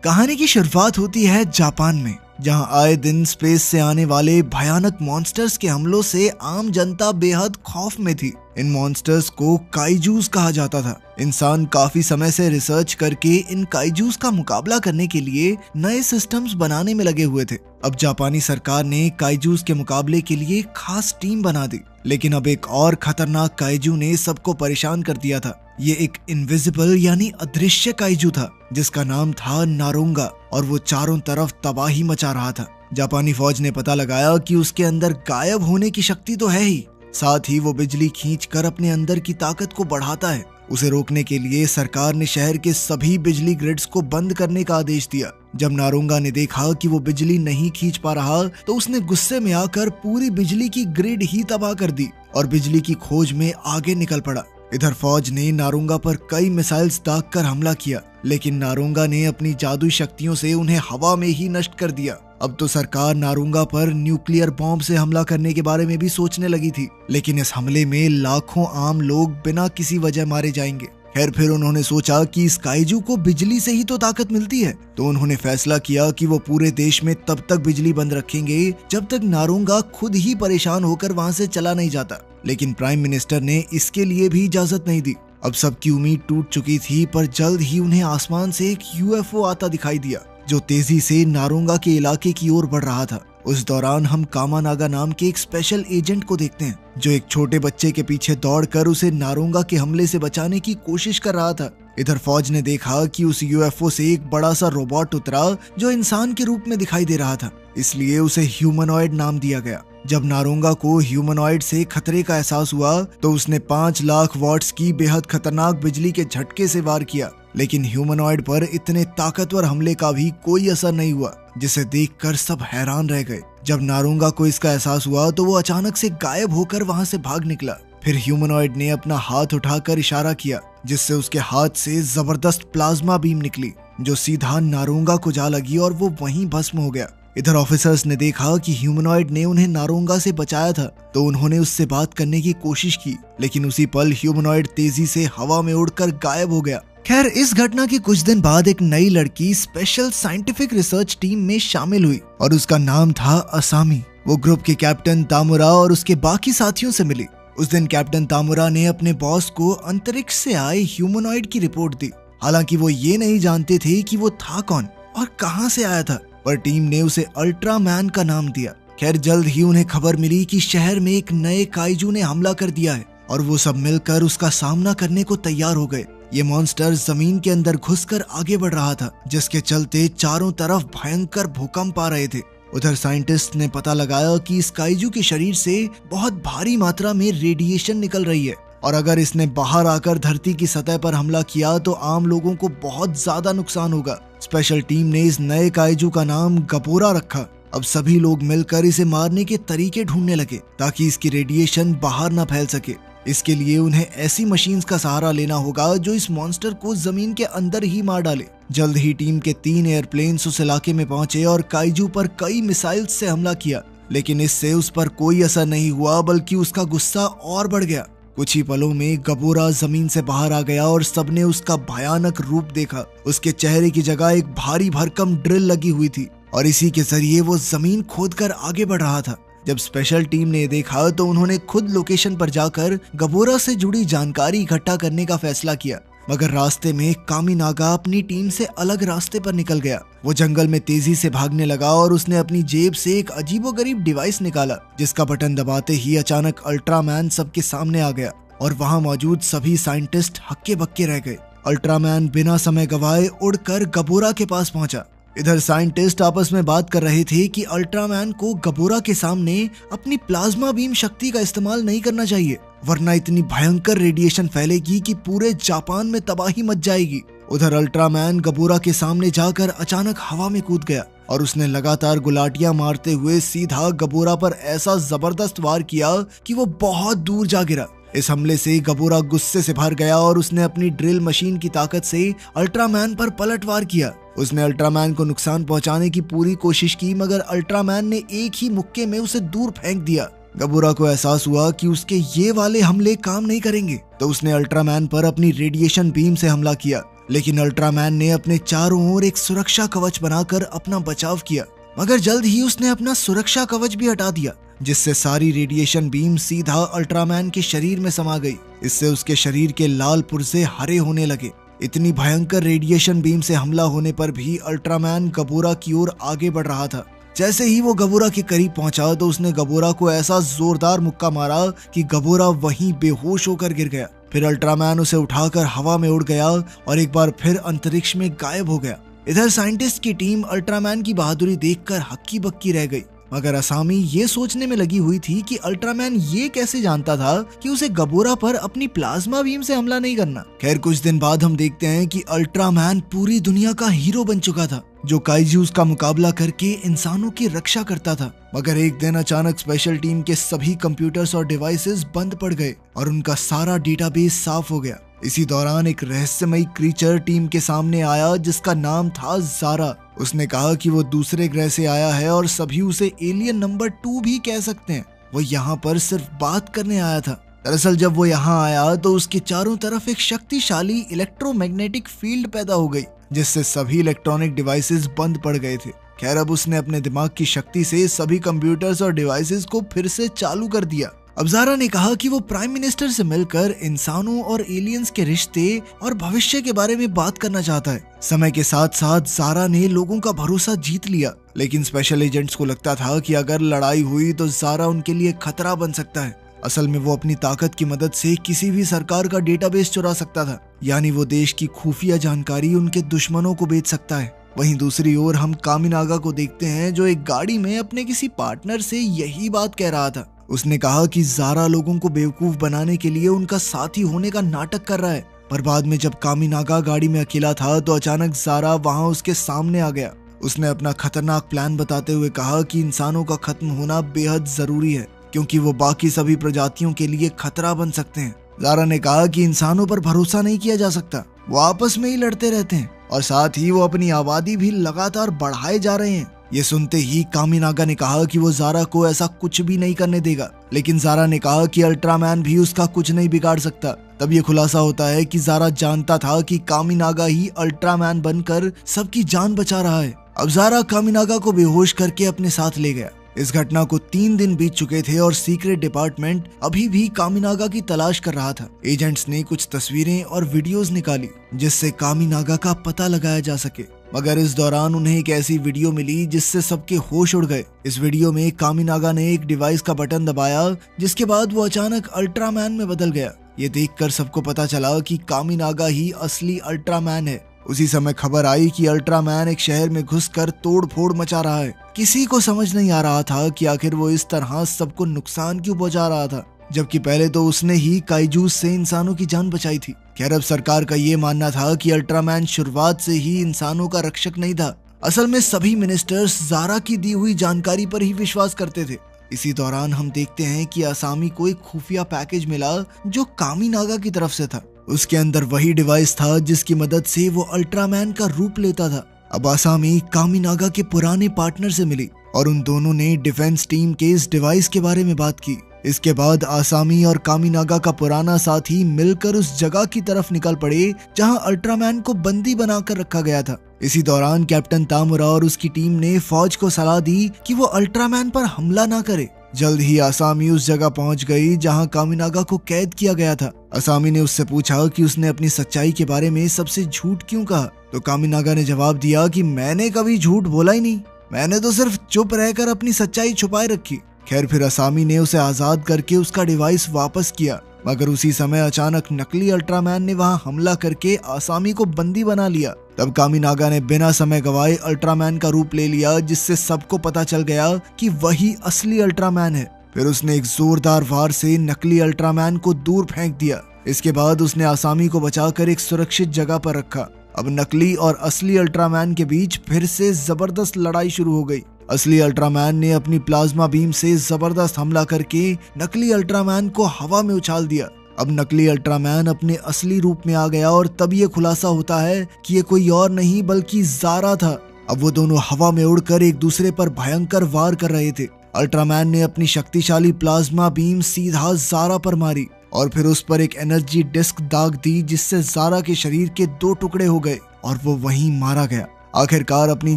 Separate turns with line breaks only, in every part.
कहानी की शुरुआत होती है जापान में, जहां आए दिन स्पेस से आने वाले भयानक मॉन्स्टर्स के हमलों से आम जनता बेहद खौफ में थी। इन मॉन्स्टर्स को काइजूस कहा जाता था। इंसान काफी समय से रिसर्च करके इन काइजूस का मुकाबला करने के लिए नए सिस्टम्स बनाने में लगे हुए थे। अब जापानी सरकार ने काइजूस के मुकाबले के लिए खास टीम बना दी, लेकिन अब एक और खतरनाक काइजू ने सबको परेशान कर दिया था। ये एक इनविजिबल यानी अदृश्य काइजू था जिसका नाम था नारोंगा, और वो चारों तरफ तबाही मचा रहा था। जापानी फौज ने पता लगाया कि उसके अंदर गायब होने की शक्ति तो है ही, साथ ही वो बिजली खींचकर अपने अंदर की ताकत को बढ़ाता है। उसे रोकने के लिए सरकार ने शहर के सभी बिजली ग्रिड्स को बंद करने का आदेश दिया। जब नारोंगा ने देखा कि वो बिजली नहीं खींच पा रहा तो उसने गुस्से में आकर पूरी बिजली की ग्रिड ही तबाह कर दी और बिजली की खोज में आगे निकल पड़ा। इधर फौज ने नारोंगा पर कई मिसाइल्स दागकर हमला किया, लेकिन नारोंगा ने अपनी जादुई शक्तियों से उन्हें हवा में ही नष्ट कर दिया। अब तो सरकार नारोंगा पर न्यूक्लियर बॉम्ब से हमला करने के बारे में भी सोचने लगी थी, लेकिन इस हमले में लाखों आम लोग बिना किसी वजह मारे जाएंगे। खैर, फिर उन्होंने सोचा कि इस काइजू को बिजली से ही तो ताकत मिलती है, तो उन्होंने फैसला किया कि वो पूरे देश में तब तक बिजली बंद रखेंगे जब तक नारोंगा खुद ही परेशान होकर वहां से चला नहीं जाता। लेकिन प्राइम मिनिस्टर ने इसके लिए भी इजाजत नहीं दी। अब सबकी उम्मीद टूट चुकी थी, पर जल्द ही उन्हें आसमान से एक यूएफओ आता दिखाई दिया जो तेजी से नारोंगा के इलाके की ओर बढ़ रहा था। उस दौरान हम कामानागा नाम के एक स्पेशल एजेंट को देखते हैं जो एक छोटे बच्चे के पीछे दौड़कर उसे नारोंगा के हमले से बचाने की कोशिश कर रहा था। इधर फौज ने देखा कि उस यूएफओ से एक बड़ा सा रोबोट उतरा जो इंसान के रूप में दिखाई दे रहा था, इसलिए उसे ह्यूमनॉइड नाम दिया गया। जब नारोंगा को ह्यूमनॉइड से खतरे का एहसास हुआ तो उसने 5 लाख वॉट्स की बेहद खतरनाक बिजली के झटके से वार किया, लेकिन ह्यूमनॉइड पर इतने ताकतवर हमले का भी कोई असर नहीं हुआ, जिसे देखकर सब हैरान रह गए। जब नारोंगा को इसका एहसास हुआ तो वो अचानक से गायब होकर वहां से भाग निकला। फिर ह्यूमनॉइड ने अपना हाथ उठाकर इशारा किया, जिससे उसके हाथ से जबरदस्त प्लाज्मा बीम निकली जो सीधा नारोंगा को जा लगी और वो वहीं भस्म हो गया। इधर ऑफिसर्स ने देखा कि ह्यूमनॉइड ने उन्हें नारोंगा से बचाया था, तो उन्होंने उससे बात करने की कोशिश की, लेकिन उसी पल ह्यूमनॉइड तेजी से हवा में उड़कर गायब हो गया। खैर, इस घटना के कुछ दिन बाद एक नई लड़की स्पेशल साइंटिफिक रिसर्च टीम में शामिल हुई और उसका नाम था असामी। वो ग्रुप के कैप्टन तामुरा और उसके बाकी साथियों से मिली। उस दिन कैप्टन तामुरा ने अपने बॉस को अंतरिक्ष से आए ह्यूमनॉइड की रिपोर्ट दी। हालांकि वो ये नहीं जानते थे कि वो था कौन और कहां से आया था, पर टीम ने उसे अल्ट्रामैन का नाम दिया। खैर, जल्द ही उन्हें खबर मिली कि शहर में एक नए काइजू ने हमला कर दिया है और वो सब मिलकर उसका सामना करने को तैयार हो गए। ये मॉन्स्टर जमीन के अंदर घुसकर आगे बढ़ रहा था, जिसके चलते चारों तरफ भयंकर भूकंप आ रहे थे। उधर साइंटिस्ट ने पता लगाया कि इस काइजू के शरीर से बहुत भारी मात्रा में रेडिएशन निकल रही है और अगर इसने बाहर आकर धरती की सतह पर हमला किया तो आम लोगों को बहुत ज्यादा नुकसान होगा। स्पेशल टीम ने इस नए काइजू का नाम गबोरा रखा। अब सभी लोग मिलकर इसे मारने के तरीके ढूंढने लगे ताकि इसकी रेडिएशन बाहर ना फैल सके। इसके लिए उन्हें ऐसी मशीन्स का सहारा लेना होगा जो इस मॉन्स्टर को जमीन के अंदर ही मार डाले। जल्द ही टीम के 3 एयरप्लेन्स उस इलाके में पहुंचे और काइजू पर कई मिसाइल्स से हमला किया, लेकिन इससे उस पर कोई असर नहीं हुआ, बल्कि उसका गुस्सा और बढ़ गया। कुछ ही पलों में गबोरा जमीन से बाहर आ गया और सबने उसका भयानक रूप देखा। उसके चेहरे की जगह एक भारी भरकम ड्रिल लगी हुई थी और इसी के जरिए वो जमीन खोदकर आगे बढ़ रहा था। जब स्पेशल टीम ने देखा तो उन्होंने खुद लोकेशन पर जाकर गबोरा से जुड़ी जानकारी इकट्ठा करने का फैसला किया, मगर रास्ते में कामिनागा अपनी टीम से अलग रास्ते पर निकल गया। वो जंगल में तेजी से भागने लगा और उसने अपनी जेब से एक अजीबोगरीब डिवाइस निकाला, जिसका बटन दबाते ही अचानक अल्ट्रामैन सबके सामने आ गया और वहां मौजूद सभी साइंटिस्ट हक्के बक्के रह गए। अल्ट्रामैन बिना समय गवाए उड़कर गबोरा के पास पहुंचा। इधर साइंटिस्ट आपस में बात कर रहे थे कि अल्ट्रामैन को गबोरा के सामने अपनी प्लाज्मा बीम शक्ति का इस्तेमाल नहीं करना चाहिए, वरना इतनी भयंकर रेडिएशन फैलेगी कि पूरे जापान में तबाही मच जाएगी। उधर अल्ट्रामैन गबोरा के सामने जाकर अचानक हवा में कूद गया और उसने लगातार गुलाटियां मारते हुए सीधा गबोरा पर ऐसा जबरदस्त वार किया कि वो बहुत दूर जा गिरा। इस हमले से गबोरा गुस्से से भर गया और उसने अपनी ड्रिल मशीन की ताकत से अल्ट्रामैन पर पलटवार किया। उसने अल्ट्रामैन को नुकसान पहुंचाने की पूरी कोशिश की, मगर अल्ट्रामैन ने एक ही मुक्के में उसे दूर फेंक दिया। गबोरा को एहसास हुआ कि उसके ये वाले हमले काम नहीं करेंगे, तो उसने अल्ट्रामैन पर अपनी रेडिएशन बीम से हमला किया। लेकिन अल्ट्रामैन ने अपने चारों ओर एक सुरक्षा कवच बनाकर अपना बचाव किया, मगर जल्द ही उसने अपना सुरक्षा कवच भी हटा दिया, जिससे सारी रेडिएशन बीम सीधा अल्ट्रामैन के शरीर में समा गई। इससे उसके शरीर के लाल पुर्जे हरे होने लगे। इतनी भयंकर रेडिएशन बीम से हमला होने पर भी अल्ट्रामैन गबोरा की ओर आगे बढ़ रहा था। जैसे ही वो गबोरा के करीब पहुंचा तो उसने गबोरा को ऐसा जोरदार मुक्का मारा कि गबोरा वहीं बेहोश होकर गिर गया। फिर अल्ट्रामैन उसे उठाकर हवा में उड़ गया और एक बार फिर अंतरिक्ष में गायब हो गया। इधर साइंटिस्ट की टीम अल्ट्रामैन की बहादुरी देखकर हक्की बक्की रह गई, मगर असामी ये सोचने में लगी हुई थी कि अल्ट्रामैन ये कैसे जानता था कि उसे गबोरा पर अपनी प्लाज्मा बीम से हमला नहीं करना। खैर, कुछ दिन बाद हम देखते हैं कि अल्ट्रामैन पूरी दुनिया का हीरो बन चुका था, जो काइजूस का मुकाबला करके इंसानों की रक्षा करता था। मगर एक दिन अचानक स्पेशल टीम के सभी कंप्यूटर्स और डिवाइसेस बंद पड़ गए और उनका सारा डेटाबेस साफ हो गया। इसी दौरान एक रहस्यमयी क्रीचर टीम के सामने आया जिसका नाम था ज़ारा। उसने कहा कि वो दूसरे ग्रह से आया है और सभी उसे एलियन नंबर 2 भी कह सकते हैं। वो यहाँ पर सिर्फ बात करने आया था। दरअसल जब वो यहाँ आया तो उसके चारों तरफ एक शक्तिशाली इलेक्ट्रोमैग्नेटिक फील्ड पैदा हो गई, जिससे सभी इलेक्ट्रॉनिक डिवाइसेस बंद पड़ गए थे। खैर, अब उसने अपने दिमाग की शक्ति से सभी कंप्यूटर्स और डिवाइसेस को फिर से चालू कर दिया। अब ज़ारा ने कहा कि वो प्राइम मिनिस्टर से मिलकर इंसानों और एलियंस के रिश्ते और भविष्य के बारे में बात करना चाहता है। समय के साथ साथ ज़ारा ने लोगों का भरोसा जीत लिया, लेकिन स्पेशल एजेंट्स को लगता था कि अगर लड़ाई हुई तो ज़ारा उनके लिए खतरा बन सकता है। असल में वो अपनी ताकत की मदद से किसी भी सरकार का डेटाबेस चुरा सकता था, यानी वो देश की खुफिया जानकारी उनके दुश्मनों को बेच सकता है। वहीं दूसरी ओर हम कामिनागा को देखते हैं, जो एक गाड़ी में अपने किसी पार्टनर से यही बात कह रहा था। उसने कहा कि ज़ारा लोगों को बेवकूफ बनाने के लिए उनका साथी होने का नाटक कर रहा है। पर बाद में जब कामिनागा गाड़ी में अकेला था तो अचानक ज़ारा वहां उसके सामने आ गया। उसने अपना खतरनाक प्लान बताते हुए कहा कि इंसानों का खत्म होना बेहद जरूरी है, क्योंकि वो बाकी सभी प्रजातियों के लिए खतरा बन सकते हैं। ज़ारा ने कहा कि इंसानों पर भरोसा नहीं किया जा सकता, वो आपस में ही लड़ते रहते हैं और साथ ही वो अपनी आबादी भी लगातार बढ़ाए जा रहे हैं। ये सुनते ही कामिनागा ने कहा कि वो ज़ारा को ऐसा कुछ भी नहीं करने देगा, लेकिन ज़ारा ने कहा कि अल्ट्रामैन भी उसका कुछ नहीं बिगाड़ सकता। तब ये खुलासा होता है कि ज़ारा जानता था कि कामिनागा ही अल्ट्रामैन बनकर सबकी जान बचा रहा है। अब ज़ारा कामिनागा को बेहोश करके अपने साथ ले गया। इस घटना को 3 दिन बीत चुके थे और सीक्रेट डिपार्टमेंट अभी भी कामिनागा की तलाश कर रहा था। एजेंट्स ने कुछ तस्वीरें और वीडियोस निकाली जिससे कामिनागा का पता लगाया जा सके, मगर इस दौरान उन्हें एक ऐसी वीडियो मिली जिससे सबके होश उड़ गए। इस वीडियो में कामिनागा ने एक डिवाइस का बटन दबाया, जिसके बाद वो अचानक अल्ट्रामैन में बदल गया। ये देखकर सबको पता चला कि कामिनागा ही असली अल्ट्रामैन है। उसी समय खबर आई कि अल्ट्रामैन एक शहर में घुसकर तोड़-फोड़ मचा रहा है। किसी को समझ नहीं आ रहा था कि आखिर वो इस तरह सबको नुकसान क्यों पहुंचा रहा था, जबकि पहले तो उसने ही काइजूस से इंसानों की जान बचाई थी। खैर, अब सरकार का ये मानना था कि अल्ट्रामैन शुरुआत से ही इंसानों का रक्षक नहीं था। असल में सभी मिनिस्टर्स ज़ारा की दी हुई जानकारी पर ही विश्वास करते थे। इसी दौरान हम देखते हैं कि आसामी को एक खुफिया पैकेज मिला जो कामिनागा की तरफ से था। उसके अंदर वही डिवाइस था जिसकी मदद से वो अल्ट्रामैन का रूप लेता था। अब आसामी कामिनागा के पुराने पार्टनर से मिली और उन दोनों ने डिफेंस टीम के इस डिवाइस के बारे में बात की। इसके बाद आसामी और कामिनागा का पुराना साथी मिलकर उस जगह की तरफ निकल पड़े जहां अल्ट्रामैन को बंदी बनाकर रखा गया था। इसी दौरान कैप्टन तामुरा और उसकी टीम ने फौज को सलाह दी कि वो अल्ट्रामैन पर हमला ना करे। जल्द ही आसामी उस जगह पहुंच गई जहां कामिनागा को कैद किया गया था। आसामी ने उससे पूछा कि उसने अपनी सच्चाई के बारे में सबसे झूठ क्यों कहा, तो कामिनागा ने जवाब दिया कि मैंने कभी झूठ बोला ही नहीं, मैंने तो सिर्फ चुप रहकर अपनी सच्चाई छुपाए रखी। खैर, फिर आसामी ने उसे आजाद करके उसका डिवाइस वापस किया, मगर उसी समय अचानक नकली अल्ट्रामैन ने वहां हमला करके आसामी को बंदी बना लिया। तब कामिनागा ने बिना समय गवाए अल्ट्रामैन का रूप ले लिया, जिससे सबको पता चल गया कि वही असली अल्ट्रामैन है। फिर उसने एक जोरदार वार से नकली अल्ट्रामैन को दूर फेंक दिया। इसके बाद उसने आसामी को बचाकर एक सुरक्षित जगह पर रखा। अब नकली और असली अल्ट्रामैन के बीच फिर से जबरदस्त लड़ाई शुरू हो गई। असली अल्ट्रामैन ने अपनी प्लाज्मा बीम से जबरदस्त हमला करके नकली अल्ट्रामैन को हवा में उछाल दिया। अब नकली अल्ट्रामैन अपने असली रूप में आ गया और तब ये खुलासा होता है कि ये कोई और नहीं बल्कि ज़ारा था। अब वो दोनों हवा में उड़कर एक दूसरे पर भयंकर वार कर रहे थे। अल्ट्रामैन ने अपनी शक्तिशाली प्लाज्मा बीम सीधा ज़ारा पर मारी और फिर उस पर एक एनर्जी डिस्क दाग दी, जिससे ज़ारा के शरीर के 2 टुकड़े हो गए और वो वहीं मारा गया। आखिरकार अपनी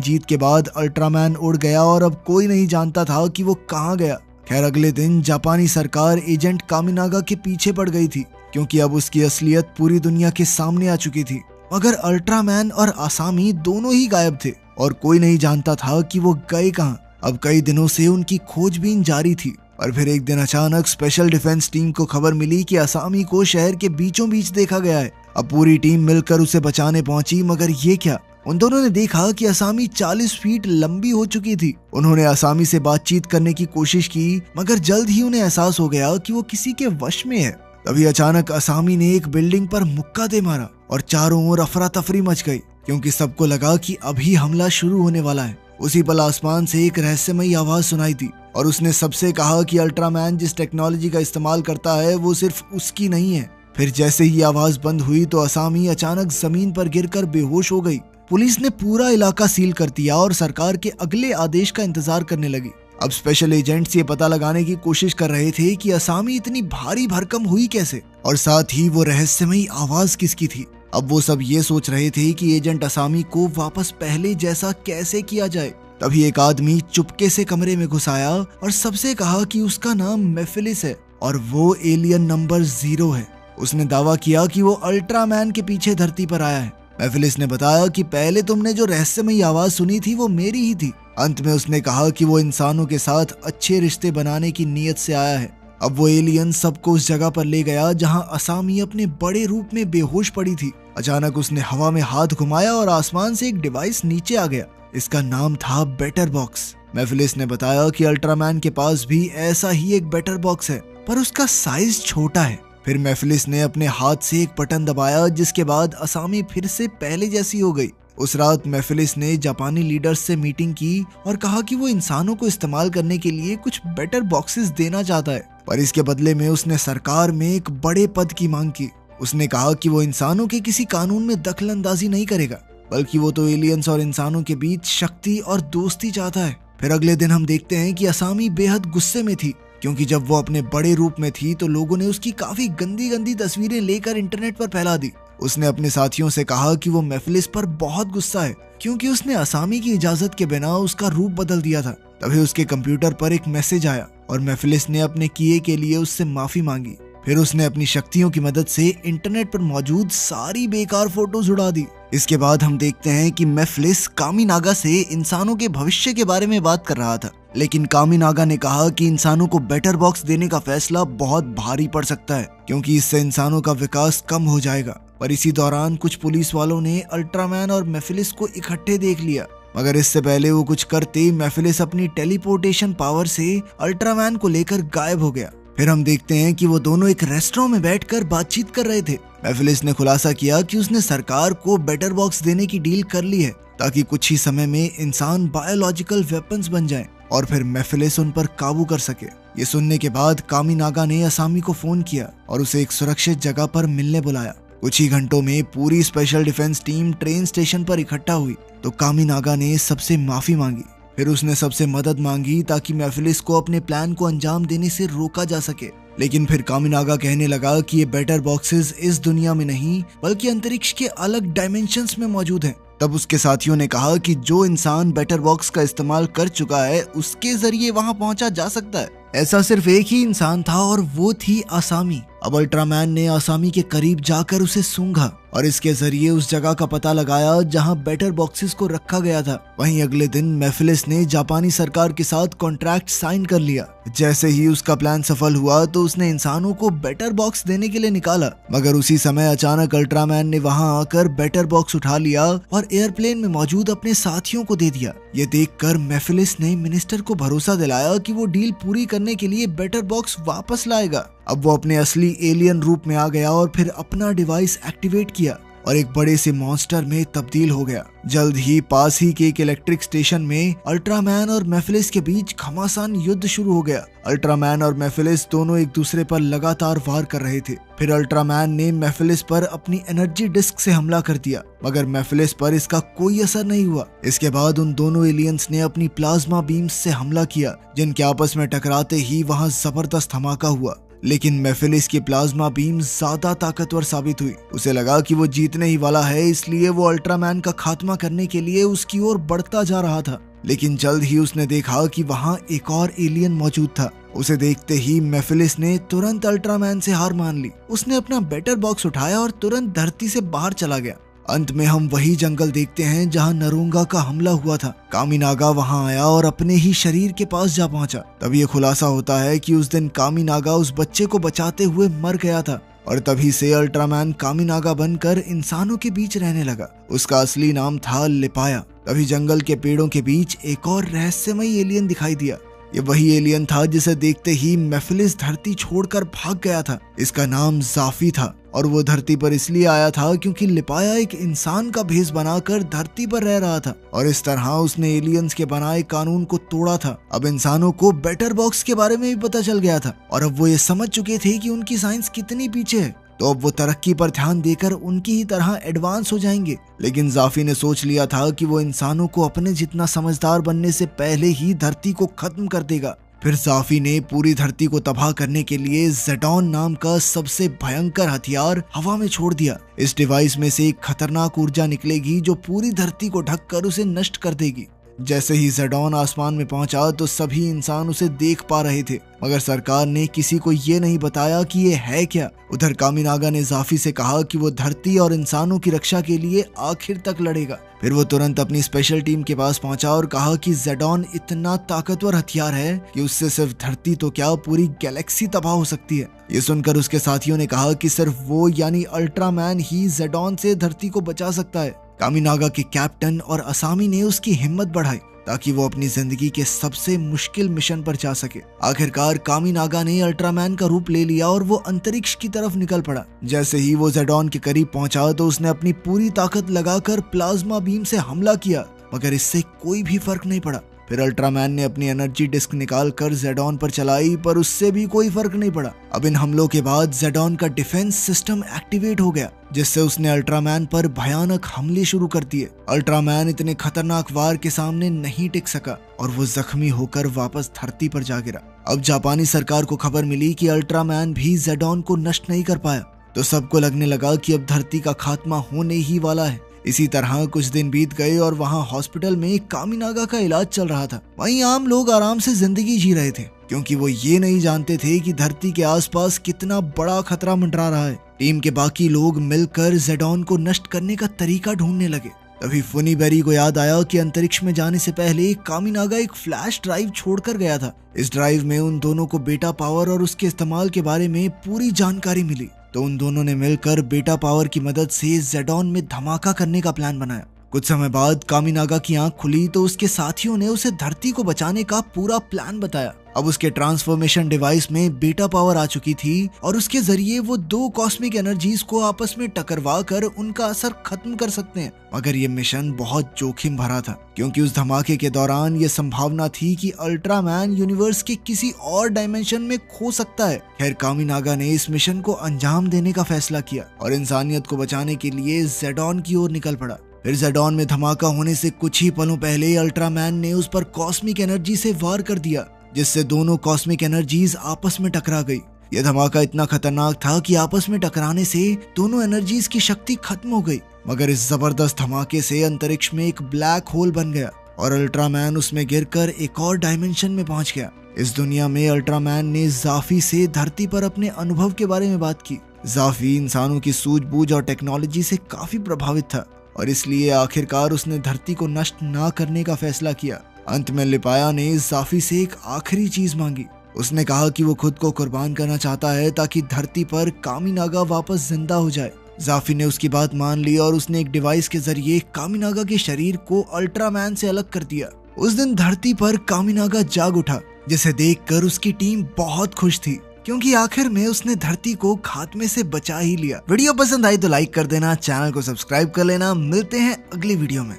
जीत के बाद अल्ट्रामैन उड़ गया और अब कोई नहीं जानता था कि वो कहाँ गया। खैर अगले दिन जापानी सरकार एजेंट कामिनागा के पीछे पड़ गई थी, क्योंकि अब उसकी असलियत पूरी दुनिया के सामने आ चुकी थी। मगर अल्ट्रामैन और आसामी दोनों ही गायब थे और कोई नहीं जानता था कि वो गए कहाँ। अब कई दिनों से उनकी खोजबीन जारी थी और फिर एक दिन अचानक स्पेशल डिफेंस टीम को खबर मिली कि आसामी को शहर के बीचों बीच देखा गया है। अब पूरी टीम मिलकर उसे बचाने पहुंची, मगर ये क्या, उन दोनों ने देखा कि आसामी 40 फीट लंबी हो चुकी थी। उन्होंने आसामी से बातचीत करने की कोशिश की, मगर जल्द ही उन्हें एहसास हो गया कि वो किसी के वश में है। तभी अचानक आसामी ने एक बिल्डिंग पर मुक्का दे मारा और चारों ओर अफरा तफरी मच गई, क्योंकि सबको लगा कि अभी हमला शुरू होने वाला है। उसी पल आसमान से एक रहस्यमयी आवाज सुनाई थी और उसने सबसे कहा कि अल्ट्रामैन जिस टेक्नोलॉजी का इस्तेमाल करता है वो सिर्फ उसकी नहीं है। फिर जैसे ही आवाज बंद हुई तो आसामी अचानक जमीन पर गिरकर बेहोश हो गई। पुलिस ने पूरा इलाका सील कर दिया और सरकार के अगले आदेश का इंतजार करने लगी। अब स्पेशल एजेंट्स ये पता लगाने की कोशिश कर रहे थे कि आसामी इतनी भारी भरकम हुई कैसे, और साथ ही वो रहस्यमयी आवाज किसकी थी। अब वो सब ये सोच रहे थे कि एजेंट आसामी को वापस पहले जैसा कैसे किया जाए। तभी एक आदमी चुपके से कमरे में घुस आया और सबसे कहा कि उसका नाम मेफिलिस है और वो एलियन नंबर 0 है। उसने दावा किया कि वो अल्ट्रामैन के पीछे धरती पर आया है। मेफिलिस ने बताया कि पहले तुमने जो रहस्यमयी आवाज सुनी थी वो मेरी ही थी। अंत में उसने कहा कि वो इंसानों के साथ अच्छे रिश्ते बनाने की नीयत से आया है। अब वो एलियन सबको उस जगह पर ले गया जहां आसामी अपने बड़े रूप में बेहोश पड़ी थी। अचानक उसने हवा में हाथ घुमाया और आसमान से एक डिवाइस नीचे आ गया। इसका नाम था बेटर बॉक्स। मेफिलिस ने बताया कि अल्ट्रामैन के पास भी ऐसा ही एक बेटर बॉक्स है, पर उसका साइज छोटा है। फिर मेफिलिस ने अपने हाथ से एक बटन दबाया, जिसके बाद आसामी फिर से पहले जैसी हो गई। उस रात मेफिलिस ने जापानी लीडर्स से मीटिंग की और कहा कि वो इंसानों को इस्तेमाल करने के लिए कुछ बेटर बॉक्सेस देना चाहता है, पर इसके बदले में उसने सरकार में एक बड़े पद की मांग की। उसने कहा कि वो इंसानों के किसी कानून में दखल अंदाजी नहीं करेगा, बल्कि वो तो एलियंस और इंसानों के बीच शक्ति और दोस्ती चाहता है। फिर अगले दिन हम देखते हैं कि आसामी बेहद गुस्से में थी, क्योंकि जब वो अपने बड़े रूप में थी तो लोगों ने उसकी काफी गंदी गंदी तस्वीरें लेकर इंटरनेट पर फैला दी। उसने अपने साथियों से कहा कि वो मेफिलिस पर बहुत गुस्सा है, क्योंकि उसने आसामी की इजाजत के बिना उसका रूप बदल दिया था। तभी उसके कंप्यूटर पर एक मैसेज आया और मेफिलिस ने अपने किए के लिए उससे माफी मांगी। फिर उसने अपनी शक्तियों की मदद से इंटरनेट पर मौजूद सारी बेकार फोटोज उड़ा दी। इसके बाद हम देखते हैं कि मेफिलिस कामिनागा से इंसानों के भविष्य के बारे में बात कर रहा था, लेकिन कामिनागा ने कहा कि इंसानों को बेटर बॉक्स देने का फैसला बहुत भारी पड़ सकता है, क्योंकि इससे इंसानों का विकास कम हो जाएगा। पर इसी दौरान कुछ पुलिस वालों ने अल्ट्रामैन और मेफिलिस को इकट्ठे देख लिया, मगर इससे पहले वो कुछ करते मेफिलिस अपनी टेलीपोर्टेशन पावर से अल्ट्रामैन को लेकर गायब हो गया। फिर हम देखते हैं कि वो दोनों एक रेस्टोरेंट में बैठकर बातचीत कर रहे थे। मेफिलिस ने खुलासा किया कि उसने सरकार को बेटर बॉक्स देने की डील कर ली है, ताकि कुछ ही समय में इंसान बायोलॉजिकल वेपन्स बन जाएं और फिर मेफिलिस उन पर काबू कर सके। ये सुनने के बाद कामिनागा ने आसामी को फोन किया और उसे एक सुरक्षित जगह पर मिलने बुलाया। कुछ ही घंटों में पूरी special defence team train station पर इकट्ठा हुई तो कामिनागा ने सबसे माफी मांगी। फिर उसने सबसे मदद मांगी ताकि मेफिलिस को अपने प्लान को अंजाम देने से रोका जा सके। लेकिन फिर कामिनागा कहने लगा कि ये बेटर बॉक्सेस इस दुनिया में नहीं बल्कि अंतरिक्ष के अलग डायमेंशंस में मौजूद हैं। तब उसके साथियों ने कहा कि जो इंसान बेटर बॉक्स का इस्तेमाल कर चुका है उसके जरिए वहां पहुंचा जा सकता है। ऐसा सिर्फ एक ही इंसान था और वो थी आसामी। अब अल्ट्रामैन ने आसामी के करीब जाकर उसे सूंघा और इसके जरिए उस जगह का पता लगाया जहां बेटर बॉक्सेस को रखा गया था। वहीं अगले दिन मेफिलिस ने जापानी सरकार के साथ कॉन्ट्रैक्ट साइन कर लिया। जैसे ही उसका प्लान सफल हुआ तो उसने इंसानों को बेटर बॉक्स देने के लिए निकाला, मगर उसी समय अचानक अल्ट्रामैन ने वहां आकर बेटर बॉक्स उठा लिया और एयरप्लेन में मौजूद अपने साथियों को दे दिया। ये देखकर मेफिलिस ने मिनिस्टर को भरोसा दिलाया कि वो डील पूरी करने के लिए बेटर बॉक्स वापस लाएगा। अब वो अपने असली एलियन रूप में आ गया और फिर अपना डिवाइस एक्टिवेट किया और एक बड़े से मॉन्स्टर में तब्दील हो गया। जल्द ही पास ही के एक इलेक्ट्रिक स्टेशन में अल्ट्रामैन और मेफिलिस के बीच घमासान युद्ध शुरू हो गया। अल्ट्रामैन और मेफिलिस दोनों एक दूसरे पर लगातार वार कर रहे थे। फिर अल्ट्रामैन ने मेफिलिस पर अपनी एनर्जी डिस्क से हमला कर दिया, मगर मेफिलिस पर इसका कोई असर नहीं हुआ। इसके बाद उन दोनों एलियंस ने अपनी प्लाज्मा बीम्स से हमला किया, जिनके आपस में टकराते ही वहां जबरदस्त धमाका हुआ। लेकिन मेफिलिस की प्लाज्मा बीम ज्यादा ताकतवर साबित हुई। उसे लगा कि वो जीतने ही वाला है, इसलिए वो अल्ट्रामैन का खात्मा करने के लिए उसकी ओर बढ़ता जा रहा था। लेकिन जल्द ही उसने देखा कि वहाँ एक और एलियन मौजूद था। उसे देखते ही मेफिलिस ने तुरंत अल्ट्रामैन से हार मान ली। उसने अपना बैटर बॉक्स उठाया और तुरंत धरती से बाहर चला गया। अंत में हम वही जंगल देखते हैं जहां नरूंगा का हमला हुआ था। कामिनागा वहां आया और अपने ही शरीर के पास जा पहुंचा। तब ये खुलासा होता है कि उस दिन कामिनागा उस बच्चे को बचाते हुए मर गया था और तभी से अल्ट्रामैन कामिनागा बनकर इंसानों के बीच रहने लगा। उसका असली नाम था लिपाया। तभी जंगल के पेड़ों के बीच एक और रहस्यमयी एलियन दिखाई दिया। ये वही एलियन था जिसे देखते ही मेफिलिस धरती छोड़कर भाग गया था। इसका नाम जाफी था और वो धरती पर इसलिए आया था क्योंकि लिपाया एक इंसान का भेष बनाकर धरती पर रह रहा था और इस तरह उसने एलियंस के बनाए कानून को तोड़ा था। अब इंसानों को बैटर बॉक्स के बारे में भी पता चल गया था और अब वो ये समझ चुके थे कि उनकी साइंस कितनी पीछे है, तो अब वो तरक्की पर ध्यान देकर उनकी ही तरह एडवांस हो जाएंगे। लेकिन जाफी ने सोच लिया था कि वो इंसानों को अपने जितना समझदार बनने से पहले ही धरती को खत्म कर देगा। फिर जाफी ने पूरी धरती को तबाह करने के लिए ज़ेडॉन नाम का सबसे भयंकर हथियार हवा में छोड़ दिया। इस डिवाइस में से एक खतरनाक ऊर्जा निकलेगी जो पूरी धरती को ढककर उसे नष्ट कर देगी। जैसे ही ज़ेडॉन आसमान में पहुंचा तो सभी इंसान उसे देख पा रहे थे, मगर सरकार ने किसी को ये नहीं बताया कि ये है क्या। उधर कामिनागा ने जाफी से कहा कि वो धरती और इंसानों की रक्षा के लिए आखिर तक लड़ेगा। फिर वो तुरंत अपनी स्पेशल टीम के पास पहुंचा और कहा कि ज़ेडॉन इतना ताकतवर हथियार है कि उससे सिर्फ धरती तो क्या पूरी गैलेक्सी तबाह हो सकती है। ये सुनकर उसके साथियों ने कहा कि सिर्फ वो यानी अल्ट्रामैन ही ज़ेडॉन से धरती को बचा सकता है। कामिनागा के कैप्टन और असामी ने उसकी हिम्मत बढ़ाई ताकि वो अपनी जिंदगी के सबसे मुश्किल मिशन पर जा सके। आखिरकार कामिनागा ने अल्ट्रामैन का रूप ले लिया और वो अंतरिक्ष की तरफ निकल पड़ा। जैसे ही वो ज़ेडॉन के करीब पहुंचा तो उसने अपनी पूरी ताकत लगाकर प्लाज्मा बीम से हमला किया, मगर इससे कोई भी फर्क नहीं पड़ा। फिर अल्ट्रामैन ने अपनी एनर्जी डिस्क निकाल कर ज़ेडॉन पर चलाई, पर उससे भी कोई फर्क नहीं पड़ा। अब इन हमलों के बाद ज़ेडॉन का डिफेंस सिस्टम एक्टिवेट हो गया, जिससे उसने अल्ट्रामैन पर भयानक हमले शुरू कर दिए। अल्ट्रामैन इतने खतरनाक वार के सामने नहीं टिक सका और वो जख्मी होकर वापस धरती पर जा गिरा। अब जापानी सरकार को खबर मिली कि अल्ट्रामैन भी ज़ेडॉन को नष्ट नहीं कर पाया, तो सबको लगने लगा कि अब धरती का खात्मा होने ही वाला है। इसी तरह कुछ दिन बीत गए और वहाँ हॉस्पिटल में कामिनागा का इलाज चल रहा था। वहीं आम लोग आराम से जिंदगी जी रहे थे, क्योंकि वो ये नहीं जानते थे कि धरती के आसपास कितना बड़ा खतरा मंडरा रहा है। टीम के बाकी लोग मिलकर ज़ेडॉन को नष्ट करने का तरीका ढूंढने लगे। तभी फुनीबेरी को याद आया कि अंतरिक्ष में जाने से पहले कामिनागा एक फ्लैश ड्राइव छोड़कर गया था। इस ड्राइव में उन दोनों को बेटा पावर और उसके इस्तेमाल के बारे में पूरी जानकारी मिली, तो उन दोनों ने मिलकर बेटा पावर की मदद से ज़ेडॉन में धमाका करने का प्लान बनाया। कुछ समय बाद कामिनागा की आंख खुली तो उसके साथियों ने उसे धरती को बचाने का पूरा प्लान बताया। अब उसके ट्रांसफॉर्मेशन डिवाइस में बेटा पावर आ चुकी थी और उसके जरिए वो दो कॉस्मिक एनर्जीज को आपस में टकरवा कर उनका असर खत्म कर सकते हैं। मगर ये मिशन बहुत जोखिम भरा था, क्योंकि उस धमाके के दौरान ये संभावना थी कि अल्ट्रामैन यूनिवर्स के किसी और डायमेंशन में खो सकता है। खैर, कामिनागा ने इस मिशन को अंजाम देने का फैसला किया और इंसानियत को बचाने के लिए ज़ेडॉन की ओर निकल पड़ा। फिर ज़ेडॉन में धमाका होने से कुछ ही पलों पहले अल्ट्रामैन ने उस पर कॉस्मिक एनर्जी से वार कर दिया, जिससे दोनों कॉस्मिक एनर्जीज आपस में टकरा गई। यह धमाका इतना खतरनाक था कि आपस में टकराने से दोनों एनर्जीज की शक्ति खत्म हो गई। मगर इस जबरदस्त धमाके से अंतरिक्ष में एक ब्लैक होल बन गया और अल्ट्रामैन उसमें गिरकर एक और डायमेंशन में पहुंच गया। इस दुनिया में अल्ट्रामैन ने जाफी से धरती पर अपने अनुभव के बारे में बात की। जाफी इंसानों की सूझबूझ और टेक्नोलॉजी से काफी प्रभावित था और इसलिए आखिरकार उसने धरती को नष्ट ना करने का फैसला किया। अंत में लिपाया ने जाफी से एक आखिरी चीज मांगी। उसने कहा कि वो खुद को कुर्बान करना चाहता है ताकि धरती पर कामिनागा वापस जिंदा हो जाए। जाफी ने उसकी बात मान ली और उसने एक डिवाइस के जरिए कामिनागा के शरीर को अल्ट्रामैन से अलग कर दिया। उस दिन धरती पर कामिनागा जाग उठा, जिसे देखकर उसकी टीम बहुत खुश थी, क्योंकि आखिर में उसने धरती को खात्मे से बचा ही लिया। वीडियो पसंद आई तो लाइक कर देना, चैनल को सब्सक्राइब कर लेना। मिलते हैं अगली वीडियो में।